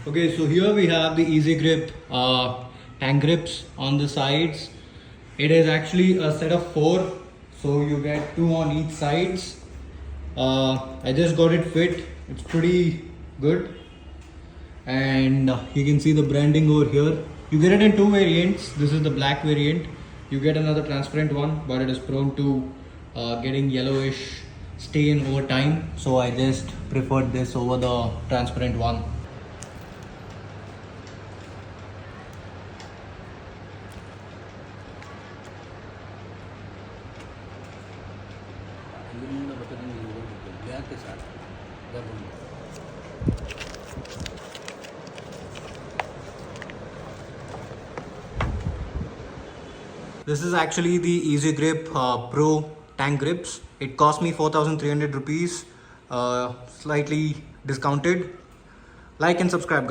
Okay, so here we have the Easy Grip tank grips on the sides. It is actually a set of 4, so you get 2 on each sides. I just got it fit. It's pretty good, and you can see the branding over here. You get it in 2 variants. This is the black variant. You get another transparent one, but it is prone to getting yellowish stain over time, so I just preferred this over the transparent one. This is actually the Easy Grip Pro tank grips. It cost me 4,300 rupees, slightly discounted. Like and subscribe.